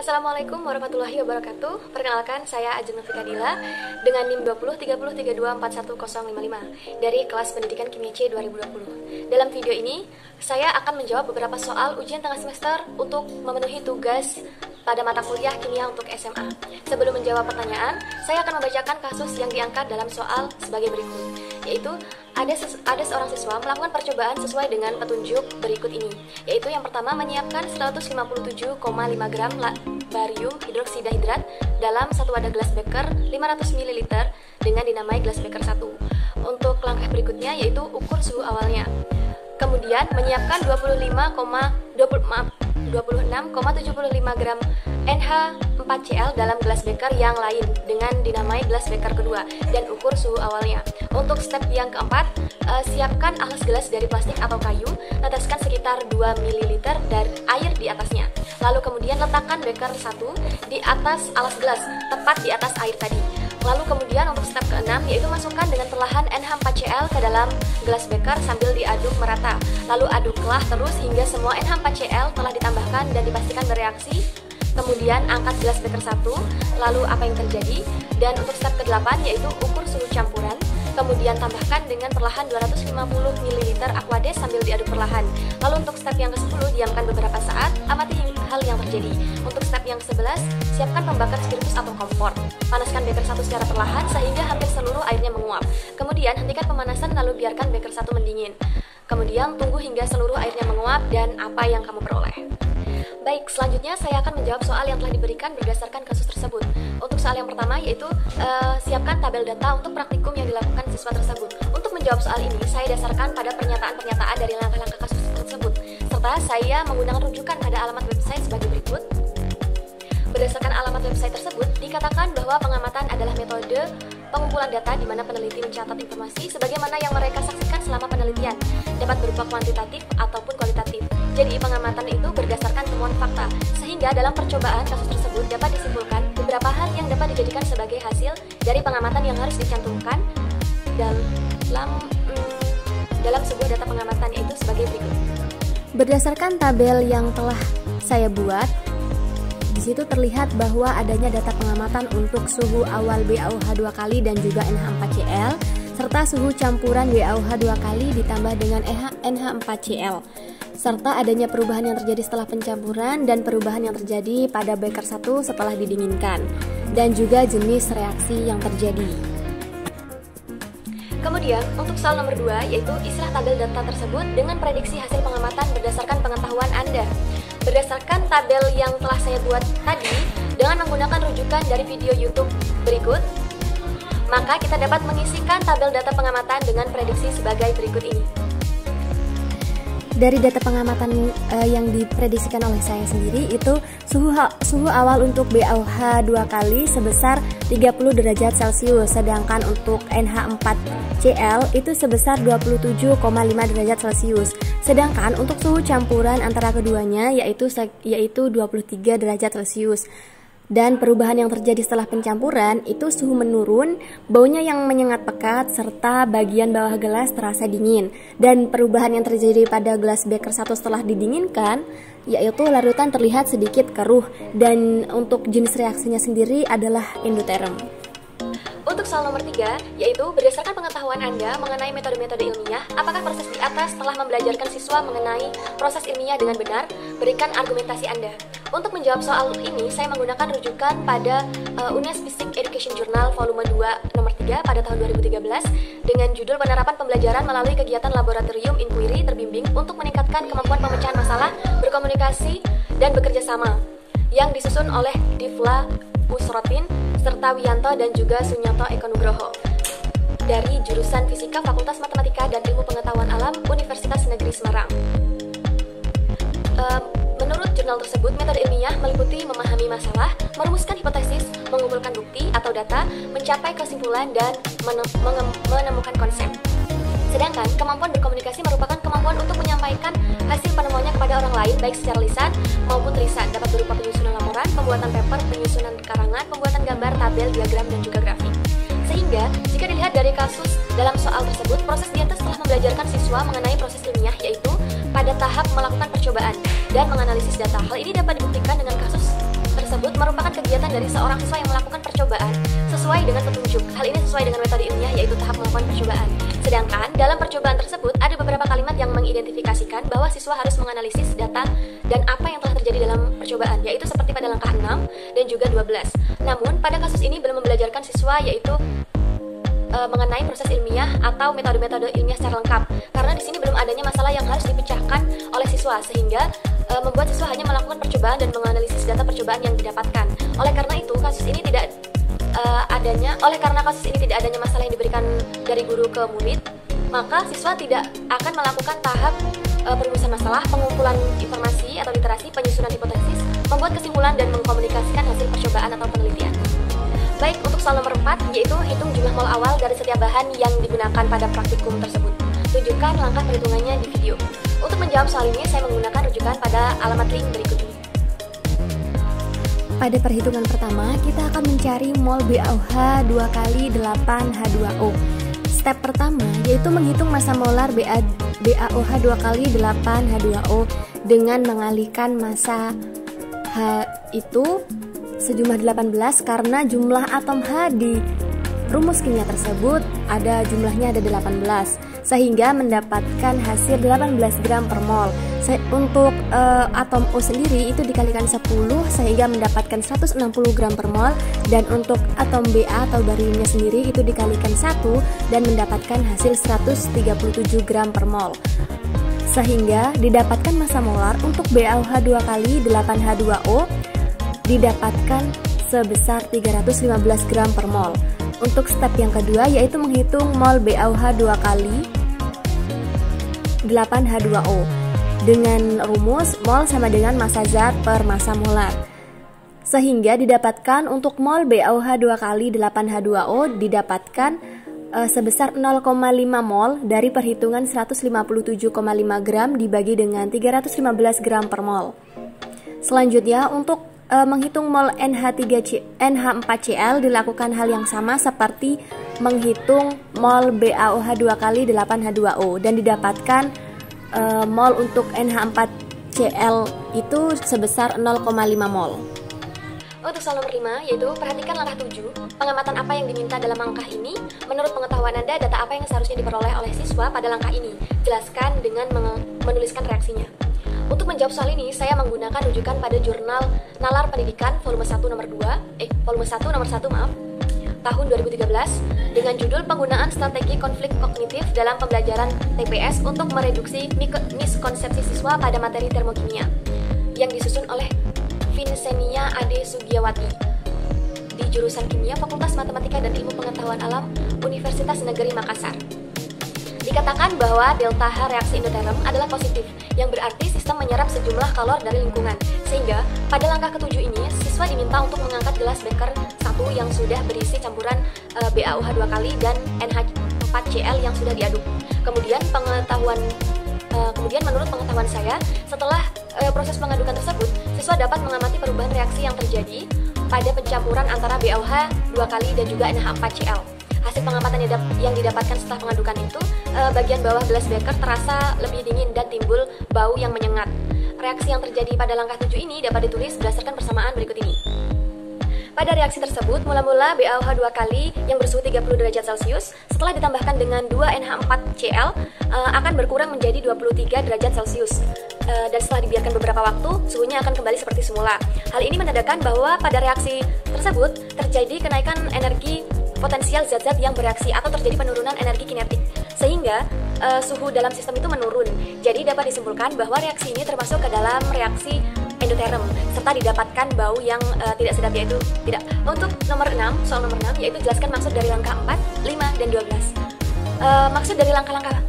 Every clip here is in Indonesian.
Assalamualaikum warahmatullahi wabarakatuh. Perkenalkan, saya Ajeng Novika Dila dengan NIM 2030324155 dari kelas Pendidikan Kimia C 2020. Dalam video ini, saya akan menjawab beberapa soal ujian tengah semester untuk memenuhi tugas pada mata kuliah kimia untuk SMA. Sebelum menjawab pertanyaan, saya akan membacakan kasus yang diangkat dalam soal sebagai berikut, yaitu ada seorang siswa melakukan percobaan sesuai dengan petunjuk berikut ini, yaitu yang pertama menyiapkan 157,5 gram barium hidroksida hidrat dalam satu wadah gelas beker 500 ml dengan dinamai gelas beker 1. Untuk langkah berikutnya yaitu ukur suhu awalnya. Kemudian menyiapkan 26,75 gram NH4Cl dalam gelas beker yang lain dengan dinamai gelas beker kedua dan ukur suhu awalnya. Untuk step yang keempat, siapkan alas gelas dari plastik atau kayu, teteskan sekitar 2 ml dari air di atasnya. Lalu kemudian letakkan beker 1 di atas alas gelas, tepat di atas air tadi. Lalu kemudian untuk step ke-6 yaitu masukkan dengan perlahan NH4Cl ke dalam gelas beker sambil diaduk merata. Lalu aduklah terus hingga semua NH4Cl telah ditambahkan dan dipastikan bereaksi. Kemudian angkat gelas beker 1, lalu apa yang terjadi? Dan untuk step ke-8 yaitu ukur suhu campuran. Kemudian tambahkan dengan perlahan 250 ml Aquades sambil diaduk perlahan. Lalu untuk step yang ke-10 diamkan beberapa saat, amati hal yang terjadi. Untuk step yang ke-11, siapkan pembakar spiritus atau kompor. Panaskan beker 1 secara perlahan sehingga hampir seluruh airnya menguap. Kemudian hentikan pemanasan lalu biarkan beker 1 mendingin. Kemudian tunggu hingga seluruh airnya menguap dan apa yang kamu peroleh. Baik, selanjutnya saya akan menjawab soal yang telah diberikan berdasarkan kasus tersebut. Untuk soal yang pertama yaitu siapkan tabel data untuk praktikum yang dilakukan siswa tersebut. Untuk menjawab soal ini, saya dasarkan pada pernyataan-pernyataan dari langkah-langkah kasus tersebut, serta saya menggunakan rujukan pada alamat website sebagai berikut. Berdasarkan alamat website tersebut, dikatakan bahwa pengamatan adalah metode pengumpulan data di mana peneliti mencatat informasi sebagaimana yang mereka saksikan selama penelitian, dapat berupa kuantitatif ataupun kualitatif. Jadi pengamatan itu berdasarkan temuan fakta, sehingga dalam percobaan kasus tersebut dapat disimpulkan beberapa hal yang dapat dijadikan sebagai hasil dari pengamatan yang harus dicantumkan dalam sebuah data pengamatan, yaitu sebagai berikut. Berdasarkan tabel yang telah saya buat, di situ terlihat bahwa adanya data pengamatan untuk suhu awal BaOH 2 kali dan juga NH4Cl, serta suhu campuran BaOH 2 kali ditambah dengan NH4Cl, serta adanya perubahan yang terjadi setelah pencampuran dan perubahan yang terjadi pada beker 1 setelah didinginkan, dan juga jenis reaksi yang terjadi. Kemudian, untuk soal nomor 2, yaitu isilah tabel data tersebut dengan prediksi hasil pengamatan berdasarkan pengetahuan Anda. Berdasarkan tabel yang telah saya buat tadi, dengan menggunakan rujukan dari video YouTube berikut, maka kita dapat mengisikan tabel data pengamatan dengan prediksi sebagai berikut ini. Dari data pengamatan yang diprediksikan oleh saya sendiri itu suhu awal untuk BaOH 2 kali sebesar 30 derajat Celcius, sedangkan untuk NH4Cl itu sebesar 27,5 derajat Celcius. Sedangkan untuk suhu campuran antara keduanya yaitu 23 derajat Celcius. Dan perubahan yang terjadi setelah pencampuran itu suhu menurun, baunya yang menyengat pekat, serta bagian bawah gelas terasa dingin. Dan perubahan yang terjadi pada gelas beker 1 setelah didinginkan, yaitu larutan terlihat sedikit keruh. Dan untuk jenis reaksinya sendiri adalah endoterm. Untuk soal nomor 3, yaitu berdasarkan pengetahuan Anda mengenai metode-metode ilmiah, apakah proses di atas telah membelajarkan siswa mengenai proses ilmiah dengan benar? Berikan argumentasi Anda. Untuk menjawab soal ini, saya menggunakan rujukan pada UNES Physics Education Journal volume 2 nomor 3 pada tahun 2013 dengan judul penerapan pembelajaran melalui kegiatan laboratorium inquiry terbimbing untuk meningkatkan kemampuan pemecahan masalah, berkomunikasi, dan bekerja sama, yang disusun oleh Divla Usrotin serta Wiyanto dan juga Sunyoto Eko Nugroho dari jurusan Fisika Fakultas Matematika dan Ilmu Pengetahuan Alam Universitas Negeri Semarang. Menurut jurnal tersebut, metode ilmiah meliputi memahami masalah, merumuskan hipotesis, mengumpulkan bukti atau data, mencapai kesimpulan, dan menemukan konsep. Sedangkan kemampuan berkomunikasi merupakan kemampuan untuk menyampaikan hasil penemuannya kepada orang lain baik secara lisan maupun tulisan, dapat berupa penyusunan laporan, pembuatan paper, penyusunan karangan, pembuatan gambar, tabel, diagram, dan juga grafik. Sehingga, jika dilihat dari kasus dalam soal tersebut, proses di atas telah membelajarkan siswa mengenai proses ilmiah, yaitu pada tahap melakukan percobaan dan menganalisis data. Hal ini dapat dibuktikan dengan kasus tersebut dari seorang siswa yang melakukan percobaan sesuai dengan petunjuk. Hal ini sesuai dengan metode ilmiah, yaitu tahap melakukan percobaan. Sedangkan dalam percobaan tersebut ada beberapa kalimat yang mengidentifikasikan bahwa siswa harus menganalisis data dan apa yang telah terjadi dalam percobaan, yaitu seperti pada langkah 6 dan juga 12. Namun pada kasus ini belum membelajarkan siswa yaitu mengenai proses ilmiah atau metode-metode ilmiah secara lengkap, karena di sini belum adanya masalah yang harus dipecahkan oleh siswa, sehingga membuat siswa hanya melakukan percobaan dan menganalisis data percobaan yang didapatkan. Oleh karena kasus ini tidak adanya masalah yang diberikan dari guru ke murid, maka siswa tidak akan melakukan tahap perumusan masalah, pengumpulan informasi atau literasi, penyusunan hipotesis, membuat kesimpulan dan mengkomunikasikan hasil percobaan atau penelitian. Baik, untuk soal nomor 4, yaitu hitung jumlah mol awal dari setiap bahan yang digunakan pada praktikum tersebut. Tunjukkan langkah perhitungannya di video. Untuk menjawab soal ini, saya menggunakan rujukan pada alamat link berikut ini. Pada perhitungan pertama, kita akan mencari mol BaOH 2 kali 8H2O. Step pertama yaitu menghitung massa molar BaOH 2 kali 8H2O dengan mengalihkan massa H itu sejumlah 18 karena jumlah atom H di rumus kimia tersebut jumlahnya ada 18, sehingga mendapatkan hasil 18 gram per mol. Untuk atom O sendiri itu dikalikan 10 sehingga mendapatkan 160 gram per mol, dan untuk atom Ba atau bariumnya sendiri itu dikalikan 1 dan mendapatkan hasil 137 gram per mol, sehingga didapatkan massa molar untuk BaOH 2 kali 8H2O didapatkan sebesar 315 gram per mol. Untuk step yang kedua yaitu menghitung mol BaOH 2 kali 8H2O dengan rumus mol sama dengan massa zat per massa molar, sehingga didapatkan untuk mol BaOH 2 kali 8H2O didapatkan sebesar 0,5 mol dari perhitungan 157,5 gram dibagi dengan 315 gram per mol. Selanjutnya untuk menghitung mol NH4Cl dilakukan hal yang sama seperti menghitung mol BaOH 2 kali 8H2O dan didapatkan mol untuk NH4Cl itu sebesar 0,5 mol. Untuk soal nomor 5, yaitu perhatikan langkah 7, pengamatan apa yang diminta dalam langkah ini. Menurut pengetahuan Anda, data apa yang seharusnya diperoleh oleh siswa pada langkah ini? Jelaskan dengan menuliskan reaksinya. Untuk menjawab soal ini, saya menggunakan rujukan pada jurnal Nalar Pendidikan volume 1 nomor 1 tahun 2013 dengan judul Penggunaan Strategi Konflik Kognitif dalam Pembelajaran TPS untuk Mereduksi Miskonsepsi Siswa pada Materi Termokimia, yang disusun oleh Vincenia Ade Sugiawati di jurusan Kimia Fakultas Matematika dan Ilmu Pengetahuan Alam Universitas Negeri Makassar. Dikatakan bahwa delta H reaksi endoterm adalah positif, yang berarti sistem menyerap sejumlah kalor dari lingkungan. Sehingga pada langkah ke-7 ini, siswa diminta untuk mengangkat gelas beker 1 yang sudah berisi campuran BaOH 2 kali dan NH4Cl yang sudah diaduk. Kemudian menurut pengetahuan saya, setelah proses pengadukan tersebut, siswa dapat mengamati perubahan reaksi yang terjadi pada pencampuran antara BaOH 2 kali dan juga NH4Cl. Hasil pengamatan yang didapatkan setelah pengadukan itu, bagian bawah gelas beker terasa lebih dingin dan timbul bau yang menyengat. Reaksi yang terjadi pada langkah 7 ini dapat ditulis berdasarkan persamaan berikut ini. Pada reaksi tersebut, mula-mula BaOH 2 kali yang bersuhu 30 derajat Celcius setelah ditambahkan dengan 2 NH4Cl akan berkurang menjadi 23 derajat Celcius. Dan setelah dibiarkan beberapa waktu, suhunya akan kembali seperti semula. Hal ini menandakan bahwa pada reaksi tersebut terjadi kenaikan energi potensial zat-zat yang bereaksi atau terjadi penurunan energi kinetik, sehingga suhu dalam sistem itu menurun. Jadi dapat disimpulkan bahwa reaksi ini termasuk ke dalam reaksi endoterm serta didapatkan bau yang tidak sedap, yaitu tidak. Untuk nomor 6, soal nomor 6 yaitu jelaskan maksud dari langkah 4, 5, dan 12. Maksud dari langkah-langkah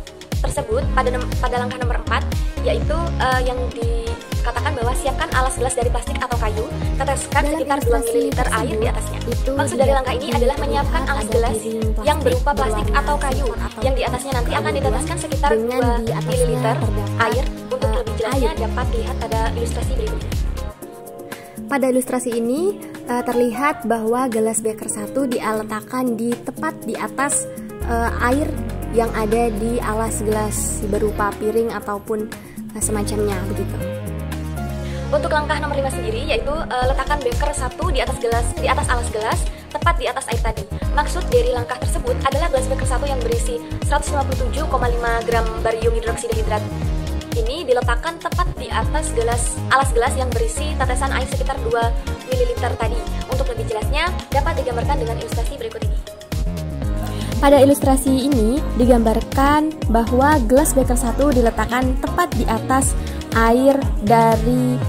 tersebut pada langkah nomor 4 yaitu yang dikatakan bahwa siapkan alas gelas dari plastik atau kayu, teteskan sekitar 2 ml air di atasnya. Maksud dari langkah ini adalah menyiapkan alas gelas yang berupa plastik atau kayu yang di atasnya nanti akan diteteskan sekitar 2 ml air. Untuk lebih jelasnya dapat dilihat pada ilustrasi berikutnya. Pada ilustrasi ini terlihat bahwa gelas beker 1 diletakkan tepat di atas air yang ada di alas gelas berupa piring ataupun semacamnya begitu. Untuk langkah nomor 5 sendiri yaitu letakkan beker 1 di atas alas gelas tepat di atas air tadi. Maksud dari langkah tersebut adalah gelas beker 1 yang berisi 157,5 gram barium hidroksida hidrat ini diletakkan tepat di atas alas gelas yang berisi tetesan air sekitar 2 ml tadi. Untuk lebih jelasnya dapat digambarkan dengan ilustrasi berikut ini. Pada ilustrasi ini digambarkan bahwa gelas beker 1 diletakkan tepat di atas air dari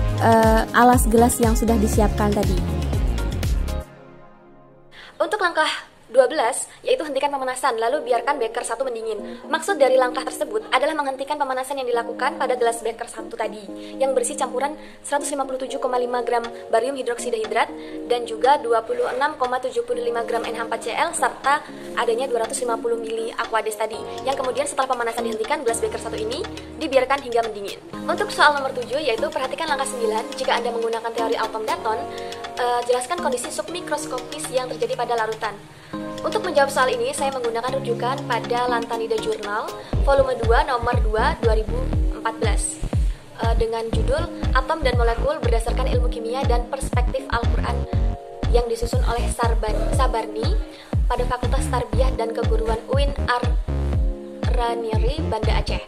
alas gelas yang sudah disiapkan tadi. Untuk langkah 12, yaitu hentikan pemanasan, lalu biarkan beker 1 mendingin. Maksud dari langkah tersebut adalah menghentikan pemanasan yang dilakukan pada gelas beker 1 tadi, yang berisi campuran 157,5 gram barium hidroksida hidrat dan juga 26,75 gram NH4Cl serta adanya 250 ml Aquades tadi, yang kemudian setelah pemanasan dihentikan, gelas beker 1 ini dibiarkan hingga mendingin. Untuk soal nomor 7, yaitu perhatikan langkah 9, jika Anda menggunakan teori atom daton, jelaskan kondisi submikroskopis yang terjadi pada larutan. Untuk menjawab soal ini, saya menggunakan rujukan pada Lantanida Journal, volume 2, nomor 2, 2014, dengan judul Atom dan Molekul Berdasarkan Ilmu Kimia dan Perspektif Al-Quran, yang disusun oleh Sabarni pada Fakultas Tarbiyah dan Keguruan UIN Ar-Raniri, Banda Aceh.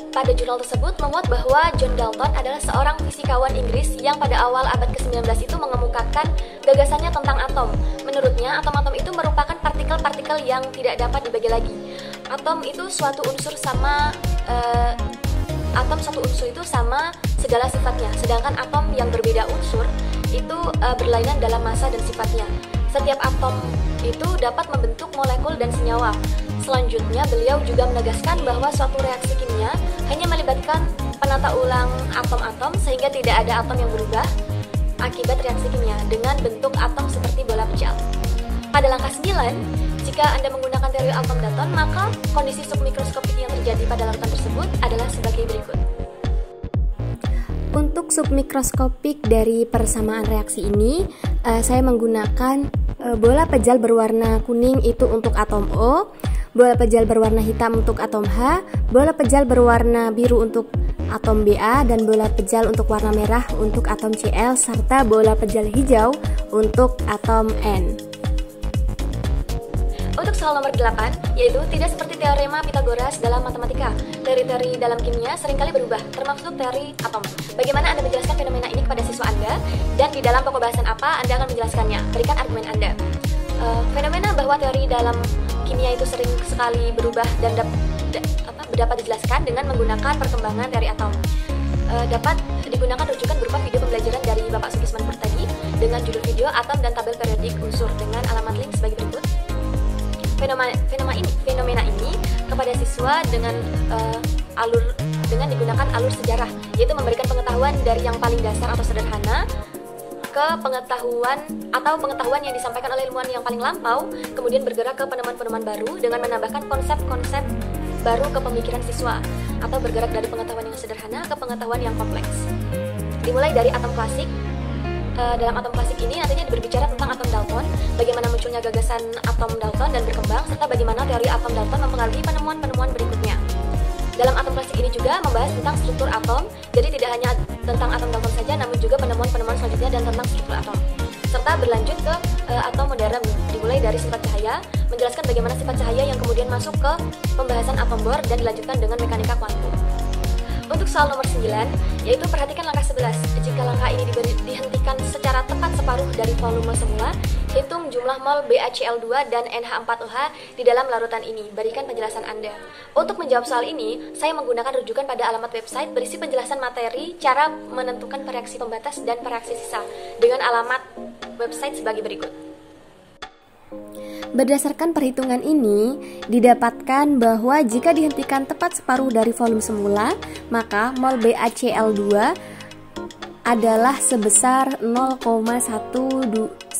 Pada jurnal tersebut memuat bahwa John Dalton adalah seorang fisikawan Inggris yang pada awal abad ke-19 itu mengemukakan gagasannya tentang atom. Menurutnya, atom-atom itu merupakan partikel-partikel yang tidak dapat dibagi lagi. Atom itu suatu unsur itu sama segala sifatnya, sedangkan atom yang berbeda unsur itu berlainan dalam massa dan sifatnya. Setiap atom itu dapat membentuk molekul dan senyawa. Selanjutnya, beliau juga menegaskan bahwa suatu reaksi kimia hanya melibatkan penata ulang atom-atom sehingga tidak ada atom yang berubah akibat reaksi kimia dengan bentuk atom seperti bola pecel. Pada langkah 9, jika Anda menggunakan teori atom daton, maka kondisi submikroskopik yang terjadi pada larutan tersebut adalah sebagai berikut. Untuk submikroskopik dari persamaan reaksi ini, saya menggunakan bola pejal berwarna kuning itu untuk atom O, bola pejal berwarna hitam untuk atom H, bola pejal berwarna biru untuk atom Ba, dan bola pejal untuk warna merah untuk atom Cl, serta bola pejal hijau untuk atom N. Untuk soal nomor 8, yaitu tidak seperti teorema Pythagoras dalam matematika. Teori-teori dalam kimia seringkali berubah, termasuk teori atom. Bagaimana Anda menjelaskan fenomena ini kepada siswa Anda, dan di dalam pokok bahasan apa Anda akan menjelaskannya? Berikan argumen Anda. Fenomena bahwa teori dalam kimia itu sering sekali berubah dan dapat dijelaskan dengan menggunakan perkembangan teori atom. Dapat digunakan rujukan berupa video pembelajaran dari Bapak Sukisman Purtadi dengan judul video Atom dan Tabel Periodik Unsur dengan alamat link sebagai berikut. Fenomena ini kepada siswa dengan digunakan alur sejarah, yaitu memberikan pengetahuan dari yang paling dasar atau sederhana ke pengetahuan yang disampaikan oleh ilmuwan yang paling lampau, kemudian bergerak ke penemuan-penemuan baru dengan menambahkan konsep-konsep baru ke pemikiran siswa, atau bergerak dari pengetahuan yang sederhana ke pengetahuan yang kompleks. Dimulai dari atom klasik. Dalam atom klasik ini nantinya berbicara tentang atom Dalton, bagaimana munculnya gagasan atom Dalton dan berkembang, serta bagaimana teori atom Dalton mempengaruhi penemuan-penemuan berikutnya. Dalam atom klasik ini juga membahas tentang struktur atom, jadi tidak hanya tentang atom Dalton saja, namun juga penemuan-penemuan selanjutnya dan tentang struktur atom. Serta berlanjut ke atom modern, dimulai dari sifat cahaya, menjelaskan bagaimana sifat cahaya yang kemudian masuk ke pembahasan atom Bohr dan dilanjutkan dengan mekanika kuantum. Untuk soal nomor 9, yaitu perhatikan langkah 11. Jika langkah ini dihentikan secara tepat separuh dari volume semula, hitung jumlah mol BaCl2 dan NH4OH di dalam larutan ini. Berikan penjelasan Anda. Untuk menjawab soal ini, saya menggunakan rujukan pada alamat website berisi penjelasan materi cara menentukan reaksi pembatas dan reaksi sisa dengan alamat website sebagai berikut. Berdasarkan perhitungan ini, didapatkan bahwa jika dihentikan tepat separuh dari volume semula, maka mol BaCl2 adalah sebesar 0,125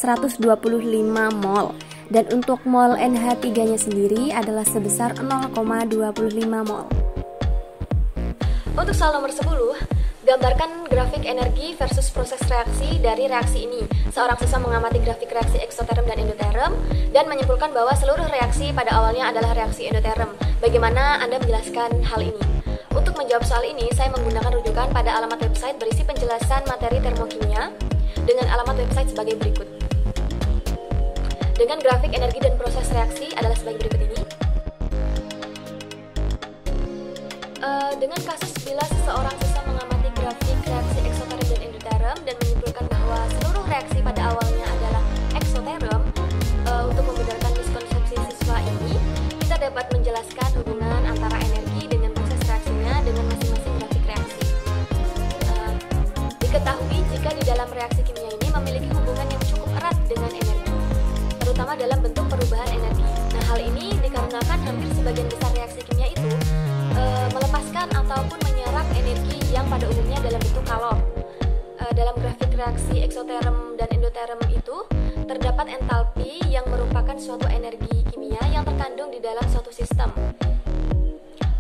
mol, dan untuk mol NH3-nya sendiri adalah sebesar 0,25 mol. Untuk soal nomor 10, gambarkan grafik energi versus proses reaksi dari reaksi ini. Seorang siswa mengamati grafik reaksi eksoterm dan endoterm dan menyimpulkan bahwa seluruh reaksi pada awalnya adalah reaksi endoterm. Bagaimana Anda menjelaskan hal ini? Untuk menjawab soal ini, saya menggunakan rujukan pada alamat website berisi penjelasan materi termokimia dengan alamat website sebagai berikut. Dengan grafik energi dan proses reaksi adalah sebagai berikut ini. Dengan kasus bila seseorang bisa mengamati grafik reaksi eksoterm dan endoterm dan menyimpulkan bahwa seluruh reaksi pada awalnya adalah eksoterm, untuk membenarkan miskonsepsi siswa ini, kita dapat menjelaskan hubungan antara energi dengan proses reaksinya dengan masing-masing grafik reaksi. Diketahui jika di dalam reaksi kimia ini memiliki hubungan yang cukup erat dengan energi, terutama dalam bentuk perubahan energi. Nah, hal ini dikarenakan hampir sebagian besar reaksi kimia itu melepaskan ataupun menyerap energi yang pada umumnya dalam bentuk kalor. Dalam grafik reaksi eksoterm dan endoterm itu terdapat entalpi yang merupakan suatu energi kimia yang terkandung di dalam suatu sistem.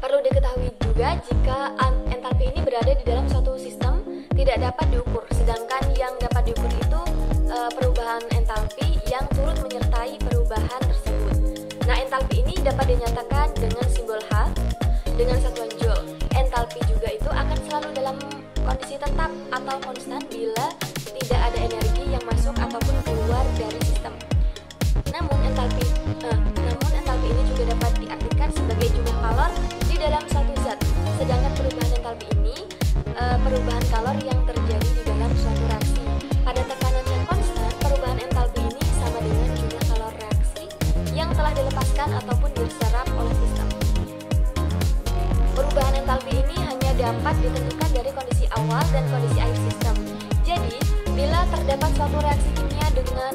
Perlu diketahui juga jika entalpi ini berada di dalam suatu sistem tidak dapat diukur, sedangkan yang dapat diukur itu perubahan entalpi yang turut menyertai perubahan tersebut. Nah, entalpi ini dapat dinyatakan dengan simbol H dengan satuan joule. Entalpi juga itu akan selalu dalam kondisi tetap atau konstan bila tidak ada energi yang masuk ataupun keluar dari sistem. Namun entalpi ini juga dapat diartikan sebagai jumlah kalor di dalam satu zat. Sedangkan perubahan entalpi ini perubahan kalor yang terjadi di dalam suatu reaksi. Pada tekanan yang konstan, perubahan entalpi ini sama dengan jumlah kalor reaksi yang telah dilepaskan ataupun diserap oleh sistem. Perubahan entalpi ini hanya dapat ditentukan dari kondisi awal dan kondisi akhir sistem. Jadi, bila terdapat suatu reaksi kimia dengan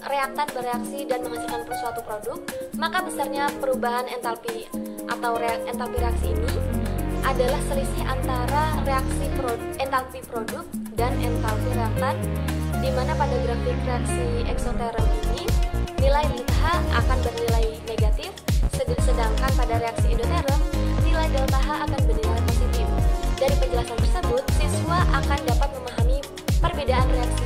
reaktan bereaksi dan menghasilkan suatu produk, maka besarnya perubahan entalpi atau entalpi reaksi ini adalah selisih antara entalpi produk dan entalpi reaktan, di mana pada grafik reaksi eksoterm ini nilai delta H akan bernilai negatif, sedangkan pada reaksi endoterm nilai delta H akan bernilai positif. Dari penjelasan tersebut, siswa akan dapat memahami perbedaan reaksi